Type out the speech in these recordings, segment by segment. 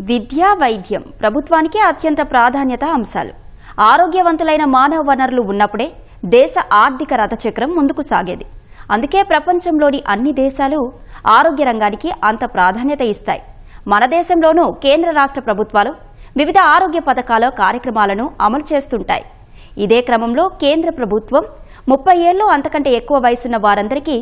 విద్య, వైద్యం ప్రభుత్వానికి అత్యంత ప్రాధాన్యత అంశాలు. ఆరోగ్యవంతులైన మానవ వనరులు ఉన్నప్పుడే దేశ ఆర్థిక రథచక్రం ముందుకు సాగేది. అందుకే ప్రపంచంలోని అన్ని దేశాలు ఆరోగ్య రంగానికి అంత ప్రాధాన్యత ఇస్తాయి. మన దేశంలోనూ కేంద్ర రాష్ట్ర ప్రభుత్వాలు వివిధ ఆరోగ్య పథకాల కార్యక్రమాలను అమలు చేస్తుంటాయి. ఇదే క్రమంలో కేంద్ర ప్రభుత్వం 30 ఏళ్లు అంతకంటే ఎక్కువ వయసున్న వారందరికీ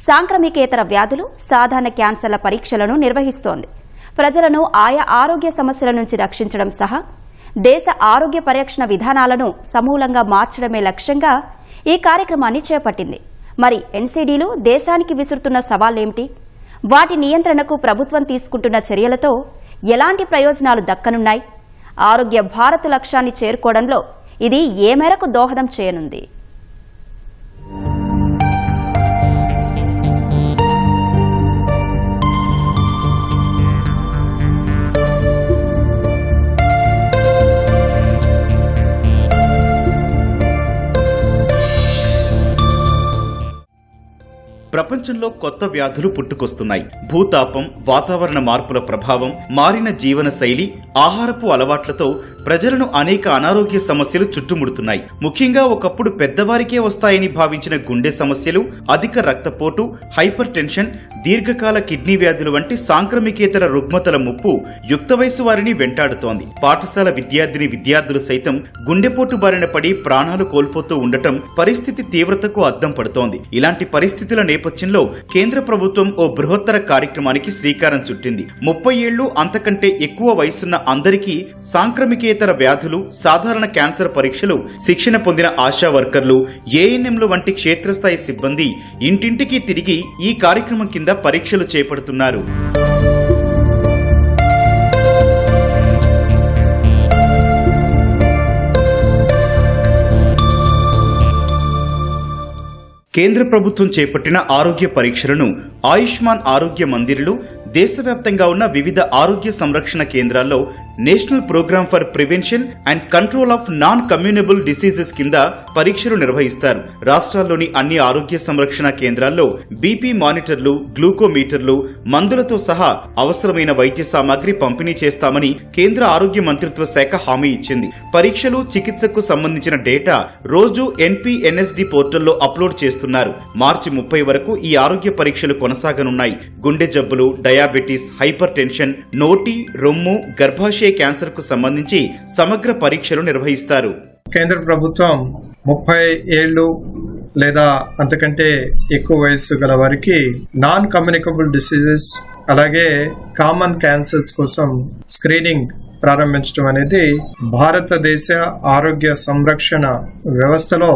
సాంక్రమికేతర వ్యాధులు, సాధారణ క్యాన్సర్ల పరీక్షలను నిర్వహిస్తోంది. ప్రజలను ఆయా ఆరోగ్య సమస్యల నుంచి రక్షించడం సహా దేశ ఆరోగ్య పరిరక్షణ విధానాలను సమూలంగా మార్చడమే లక్ష్యంగా ఈ కార్యక్రమాన్ని చేపట్టింది. మరి ఎన్సీడీలు దేశానికి విసురుతున్న సవాళ్లేమిటి? వాటి నియంత్రణకు ప్రభుత్వం తీసుకుంటున్న చర్యలతో ఎలాంటి ప్రయోజనాలు దక్కనున్నాయి? ఆరోగ్య భారత్ లక్ష్యాన్ని చేరుకోవడంలో ఇది ఏ మేరకు దోహదం చేయనుంది? ప్రపంచంలో కొత్త వ్యాధులు పుట్టుకొస్తున్నాయి. భూతాపం, వాతావరణ మార్పుల ప్రభావం, మారిన జీవన శైలి, ఆహారపు అలవాట్లతో ప్రజలను అనేక అనారోగ్య సమస్యలు చుట్టుముడుతున్నాయి. ముఖ్యంగా ఒకప్పుడు పెద్దవారికే వస్తాయని భావించిన గుండె సమస్యలు, అధిక రక్తపోటు, హైపర్ టెన్షన్, దీర్ఘకాల కిడ్నీ వ్యాధులు వంటి సాంక్రమికేతర రుగ్మతల ముప్పు యుక్త వయసు వారిని వెంటాడుతోంది. పాఠశాల విద్యార్థులు సైతం గుండెపోటు బారిన పడి ప్రాణాలు కోల్పోతూ ఉండటం పరిస్థితి తీవ్రతకు అద్దం పడుతోంది. ఇలాంటి పరిస్థితుల నేపథ్యంలో కేంద్ర ప్రభుత్వం ఓ బృహత్తర కార్యక్రమానికి శ్రీకారం చుట్టింది. 30 ఏళ్లు అంతకంటే ఎక్కువ వయసున్న అందరికీ సాంక్రమికేతర వ్యాధులు, సాధారణ క్యాన్సర్ పరీక్షలు శిక్షణ పొందిన ఆశా వర్కర్లు, ఏఎన్ఎంలు వంటి క్షేత్రస్థాయి సిబ్బంది ఇంటింటికి తిరిగి ఈ కార్యక్రమం కింద పరీక్షలు చేపడుతున్నారు. కేంద్ర ప్రభుత్వం చేపట్టిన ఆరోగ్య పరీక్షలను ఆయుష్మాన్ ఆరోగ్య మందిర్లు, దేశవ్యాప్తంగా ఉన్న వివిధ ఆరోగ్య సంరక్షణ కేంద్రాల్లో national programme for prevention and control of non communicable diseases కింద పరీక్షలు నిర్వహిస్తారు. రాష్ట్రాల్లోని అన్ని ఆరోగ్య సంరక్షణ కేంద్రాల్లో బీపీ మానిటర్లు, గ్లూకోమీటర్లు, మందులతో సహా అవసరమైన వైద్య సామాగ్రి పంపిణీ చేస్తామని కేంద్ర ఆరోగ్య మంత్రిత్వ శాఖ హామీ ఇచ్చింది. పరీక్షలు, చికిత్సకు సంబంధించిన డేటా రోజు ఎన్పీఎన్ఎస్డి పోర్టల్లో అప్లోడ్ చేస్తున్నారు. మార్చి 30 వరకు ఈ ఆరోగ్య పరీక్షలు కొనసాగనున్నాయి. గుండె జబ్బులు, డయాబెటీస్, హైపర్ టెన్షన్, నోటి, రొమ్ము, గర్భాశయ క్యాన్సర్ కు సంబంధించి సమగ్ర పరీక్షలు నిర్వహిస్తారు. కేంద్ర ప్రభుత్వం 30 ఏళ్లు లేదా అంతకంటే ఎక్కువ వయస్సు గల వారికి నాన్ కమ్యూనికబుల్ డిసీజెస్ అలాగే కామన్ క్యాన్సర్స్ కోసం స్క్రీనింగ్ ప్రారంభించడం అనేది భారతదేశ ఆరోగ్య సంరక్షణ వ్యవస్థలో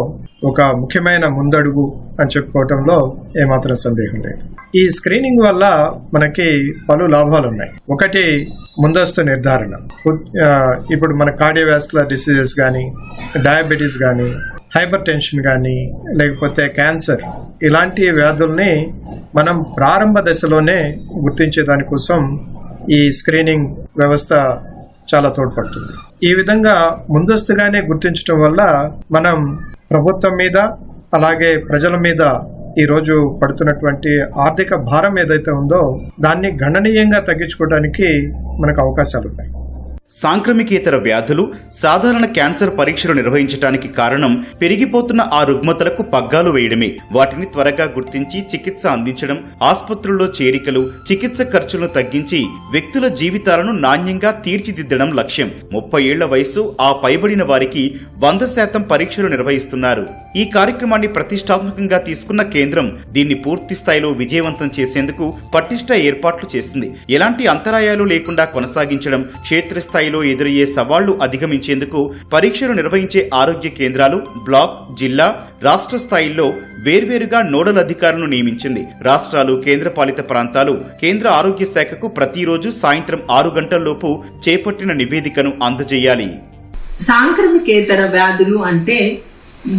ఒక ముఖ్యమైన ముందడుగు అని చెప్పుకోవటంలో ఏమాత్రం సందేహం లేదు. ఈ స్క్రీనింగ్ వల్ల మనకి పలు లాభాలు ఉన్నాయి. ఒకటి, ముందస్తు నిర్ధారణ. ఇప్పుడు మన కార్డియోవాస్కులర్ డిసీజెస్ కానీ, డయాబెటీస్ కానీ, హైపర్ టెన్షన్ కానీ, లేకపోతే క్యాన్సర్, ఇలాంటి వ్యాధుల్ని మనం ప్రారంభ దశలోనే గుర్తించే దానికోసం ఈ స్క్రీనింగ్ వ్యవస్థ చాలా తోడ్పడుతుంది. ఈ విధంగా ముందస్తుగానే గుర్తించడం వల్ల మనం ప్రభుత్వం మీద అలాగే ప్రజల మీద ఈ రోజు పడుతున్నటువంటి ఆర్థిక భారం ఏదైతే ఉందో దాన్ని గణనీయంగా తగ్గించుకోవడానికి మనకు అవకాశాలు ఉన్నాయి. సాంక్రమికేతర వ్యాధులు, సాధారణ క్యాన్సర్ పరీక్షలు నిర్వహించడానికి కారణం పెరిగిపోతున్న ఆ రుగ్మతలకు పగ్గాలు వేయడమే. వాటిని త్వరగా గుర్తించి చికిత్స అందించడం, ఆసుపత్రుల్లో చేరికలు, చికిత్స ఖర్చులను తగ్గించి వ్యక్తుల జీవితాలను నాణ్యంగా తీర్చిదిద్దడం లక్ష్యం. 30 ఏళ్ల వయసు ఆ పైబడిన వారికి 100% పరీక్షలు నిర్వహిస్తున్నారు. ఈ కార్యక్రమాన్ని ప్రతిష్టాత్మకంగా తీసుకున్న కేంద్రం దీన్ని పూర్తి స్థాయిలో విజయవంతం చేసేందుకు పటిష్ట ఏర్పాట్లు చేసింది. ఎలాంటి అంతరాయాలు లేకుండా కొనసాగించడం, క్షేత్రస్థాయిలో ఎదురయ్యే సవాళ్లు అధిగమించేందుకు పరీక్షలు నిర్వహించే ఆరోగ్య కేంద్రాలు బ్లాక్, జిల్లా, రాష్ట్ర స్థాయిల్లో వేర్వేరుగా నోడల్ అధికారులను నియమించింది. రాష్ట్రాలు, కేంద్రపాలిత ప్రాంతాలు కేంద్ర ఆరోగ్య శాఖకు ప్రతిరోజు సాయంత్రం 6 గంటల్లోపు చేపట్టిన నివేదికను అందజేయాలి. సాంక్రమికేతర వ్యాధులు అంటే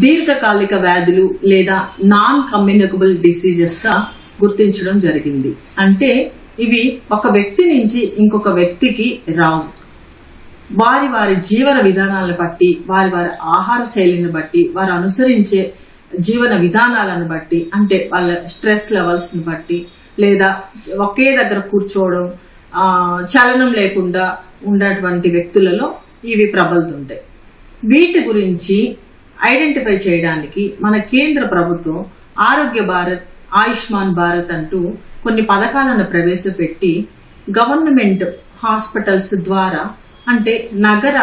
దీర్ఘకాలిక వ్యాధులు లేదా నాన్ కమ్యూనికబుల్ డిసీజెస్ గా గుర్తించడం జరిగింది. అంటే ఇవి ఒక వ్యక్తి నుంచి ఇంకొక వ్యక్తికి రావు. వారి వారి జీవన విధానాలను బట్టి, వారి వారి ఆహార శైలిని బట్టి, వారు అనుసరించే జీవన విధానాలను బట్టి, అంటే వాళ్ళ స్ట్రెస్ లెవెల్స్ ని బట్టి, లేదా ఒకే దగ్గర కూర్చోవడం, చలనం లేకుండా ఉన్నటువంటి వ్యక్తులలో ఇవి ప్రబలుతుంటాయి. వీటి గురించి ఐడెంటిఫై చేయడానికి మన కేంద్ర ప్రభుత్వం ఆరోగ్య భారత్, ఆయుష్మాన్ భారత్ అంటూ కొన్ని పథకాలను ప్రవేశపెట్టి గవర్నమెంట్ హాస్పిటల్స్ ద్వారా, అంటే నగర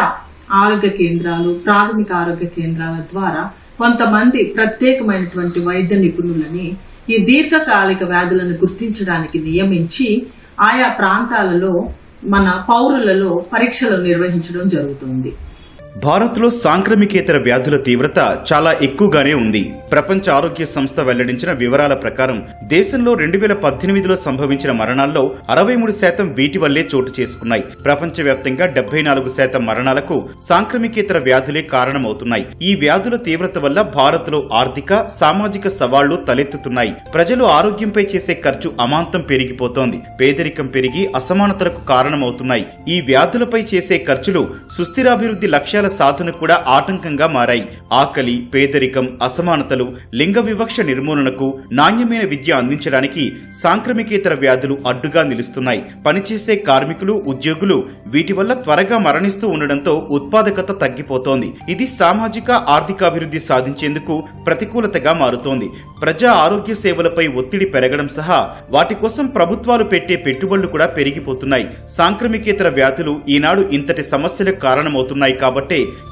ఆరోగ్య కేంద్రాలు, ప్రాథమిక ఆరోగ్య కేంద్రాల ద్వారా కొంతమంది ప్రత్యేకమైనటువంటి వైద్య నిపుణులని ఈ దీర్ఘకాలిక వ్యాధులను గుర్తించడానికి నియమించి ఆయా ప్రాంతాలలో మన పౌరులలో పరీక్షలు నిర్వహించడం జరుగుతుంది. భారత్లో సాంక్రమికేతర వ్యాధుల తీవ్రత చాలా ఎక్కువగానే ఉంది. ప్రపంచ ఆరోగ్య సంస్థ వెల్లడించిన వివరాల ప్రకారం దేశంలో 2018లో సంభవించిన మరణాల్లో 63% వీటి వల్లే చోటు చేసుకున్నాయి. ప్రపంచవ్యాప్తంగా 74% మరణాలకు సాంక్రమికేతర వ్యాధులే కారణమవుతున్నాయి. ఈ వ్యాధుల తీవ్రత వల్ల భారత్లో ఆర్థిక, సామాజిక సవాళ్లు తలెత్తుతున్నాయి. ప్రజలు ఆరోగ్యంపై చేసే ఖర్చు అమాంతం పెరిగిపోతోంది. పేదరికం పెరిగి అసమానతలకు కారణమవుతున్నాయి. ఈ వ్యాధులపై చేసే ఖర్చులు సుస్థిరాభివృద్ధి లక్ష్యాల సాధన కూడా ఆటంకంగా మారాయి. ఆకలి, పేదరికం, అసమానతలు, లింగ వివక్ష నిర్మూలనకు, నాణ్యమైన విద్య అందించడానికి సాంక్రమికేతర వ్యాధులు అడ్డుగా నిలుస్తున్నాయి. పనిచేసే కార్మికులు, ఉద్యోగులు వీటి వల్ల త్వరగా మరణిస్తూ ఉండడంతో ఉత్పాదకత తగ్గిపోతోంది. ఇది సామాజిక, ఆర్థికాభివృద్ధి సాధించేందుకు ప్రతికూలతగా మారుతోంది. ప్రజా ఆరోగ్య సేవలపై ఒత్తిడి పెరగడం సహా వాటి కోసం ప్రభుత్వాలు పెట్టే పెట్టుబడులు కూడా పెరిగిపోతున్నాయి. సాంక్రమికేతర వ్యాధులు ఈనాడు ఇంతటి సమస్యలకు కారణమవుతున్నాయి కాబట్టి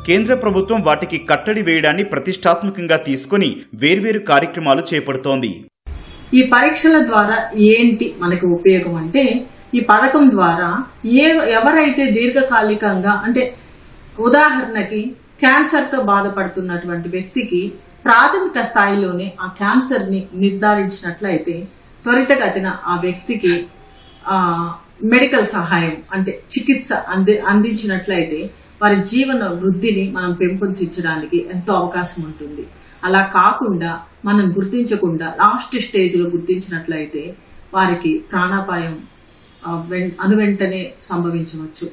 కేంద్ర ప్రభుత్వం వాటికి కట్టడి వేయడాన్ని ప్రతిష్టాత్మకంగా తీసుకుని వేర్వేరు కార్యక్రమాలు చేపడుతోంది. ఈ పరీక్షల ద్వారా ఏంటి మనకు ఉపయోగం అంటే, ఈ పథకం ద్వారా ఎవరైతే దీర్ఘకాలికంగా, అంటే ఉదాహరణకి క్యాన్సర్ తో బాధపడుతున్నటువంటి వ్యక్తికి ప్రాథమిక స్థాయిలోనే ఆ క్యాన్సర్ ని నిర్ధారించినట్లయితే త్వరితగతిన ఆ వ్యక్తికి మెడికల్ సహాయం, అంటే చికిత్స అందించినట్లయితే వారి జీవన వృద్ధిని మనం పెంపొందించడానికి ఎంతో అవకాశం ఉంటుంది. అలా కాకుండా మనం గుర్తించకుండా లాస్ట్ స్టేజ్ లో గుర్తించినట్లయితే వారికి ప్రాణాపాయం వెంటనే సంభవించవచ్చు.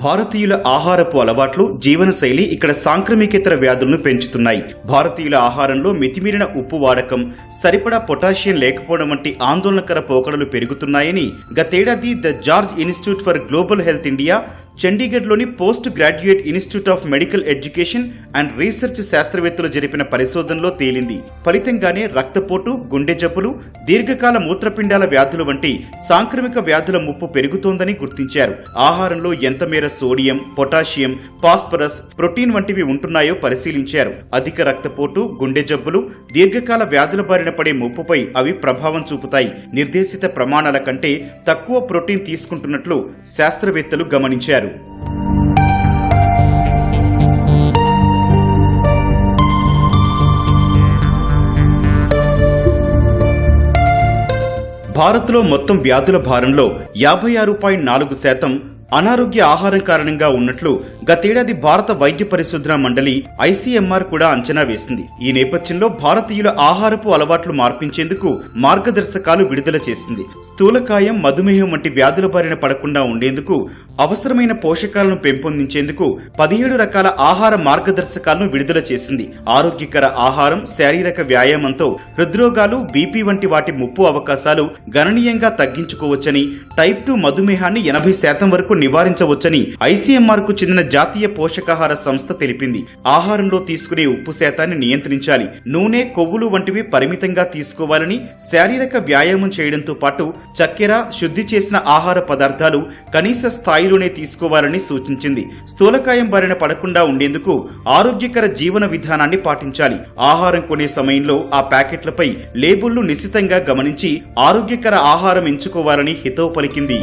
భారతీయుల ఆహారపు అలవాట్లు, జీవనశైలి ఇక్కడ సాంక్రమికేతర వ్యాధులను పెంచుతున్నాయి. భారతీయుల ఆహారంలో మితిమీరిన ఉప్పు వాడకం, సరిపడా పొటాషియం లేకపోవడం వంటి ఆందోళనకర పోకడలు పెరుగుతున్నాయని గతేడాది the George Institute for Global Health India, చండీగఢ్లోని post graduate institute of medical education and research శాస్త్రవేత్తలు జరిపిన పరిశోధనలో తేలింది. ఫలితంగానే రక్తపోటు, గుండె జబ్బులు, దీర్ఘకాల మూత్రపిండాల వ్యాధులు వంటి సాంక్రమిక వ్యాధుల ముప్పు పెరుగుతోందని గుర్తించారు. ఆహారంలో ఎంత మేర సోడియం, పొటాషియం, ఫాస్ఫరస్, ప్రోటీన్ వంటివి ఉంటున్నాయో పరిశీలించారు. అధిక రక్తపోటు, గుండె జబ్బులు, దీర్ఘకాల వ్యాధుల బారిన పడే ముప్పుపై అవి ప్రభావం చూపుతాయి. నిర్దేశిత ప్రమాణాల కంటే తక్కువ ప్రోటీన్ తీసుకుంటున్నట్లు శాస్త్రవేత్తలు గమనించారు. భారత్లో మొత్తం వ్యాధుల భారంలో 56.4% అనారోగ్య ఆహారం కారణంగా ఉన్నట్లు గతేడాది భారత వైద్య పరిశోధన మండలి ఐసీఎంఆర్ కూడా అంచనా వేసింది. ఈ నేపథ్యంలో భారతీయుల ఆహారపు అలవాట్లు మార్పించేందుకు మార్గదర్శకాలు విడుదల చేసింది. స్థూలకాయం, మధుమేహం వంటి వ్యాధుల బారిన పడకుండా ఉండేందుకు అవసరమైన పోషకాలను పెంపొందించేందుకు 17 రకాల ఆహార మార్గదర్శకాలను విడుదల చేసింది. ఆరోగ్యకర ఆహారం, శారీరక వ్యాయామంతో హృద్రోగాలు, బీపీ వంటి వాటి ముప్పు అవకాశాలు గణనీయంగా తగ్గించుకోవచ్చని, టైప్ 2 మధుమేహాన్ని 80% వరకు నివారించవచ్చని ఐసీఎంఆర్ కు చెందిన జాతీయ పోషకాహార సంస్థ తెలిపింది. ఆహారంలో తీసుకునే ఉప్పు శాతాన్ని నియంత్రించాలి, నూనె, కొవ్వులు వంటివి పరిమితంగా తీసుకోవాలని, శారీరక వ్యాయామం చేయడంతో పాటు చక్కెర, శుద్ధి చేసిన ఆహార పదార్థాలు కనీస స్థాయిలోనే తీసుకోవాలని సూచించింది. స్థూలకాయం బారిన పడకుండా ఉండేందుకు ఆరోగ్యకర జీవన విధానాన్ని పాటించాలి. ఆహారం కొనే సమయంలో ఆ ప్యాకెట్లపై లేబుళ్లు నిశితంగా గమనించి ఆరోగ్యకర ఆహారం ఎంచుకోవాలని హితవు పలికింది.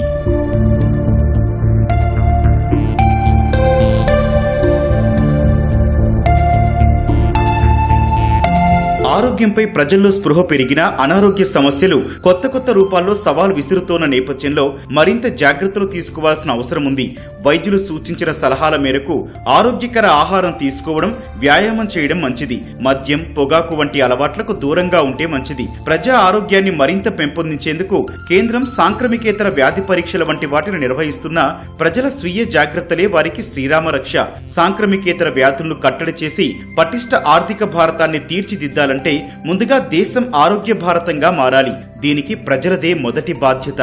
ఆరోగ్యంపై ప్రజల్లో స్పృహ పెరిగినా అనారోగ్య సమస్యలు కొత్త రూపాల్లో సవాల్ విసురుతోన్న నేపథ్యంలో మరింత జాగ్రత్తలు తీసుకోవాల్సిన అవసరం ఉంది. వైద్యులు సూచించిన సలహాల మేరకు ఆరోగ్యకర ఆహారం తీసుకోవడం, వ్యాయామం చేయడం మంచిది. మద్యం, పొగాకు వంటి అలవాట్లకు దూరంగా ఉంటే మంచిది. ప్రజా ఆరోగ్యాన్ని మరింత పెంపొందించేందుకు కేంద్రం సాంక్రమికేతర వ్యాధి పరీక్షల వంటి వాటిని నిర్వహిస్తున్నా ప్రజల స్వీయ జాగ్రత్తలే వారికి శ్రీరామ రక్ష. సాంక్రమికేతర వ్యాధులను కట్టడి చేసి పటిష్ట ఆర్థిక భారతాన్ని తీర్చిదిద్దాలంటే ముందుగా దేశం ఆరోగ్య భారతంగా మారాలి. దీనికి ప్రజలదే మొదటి బాధ్యత.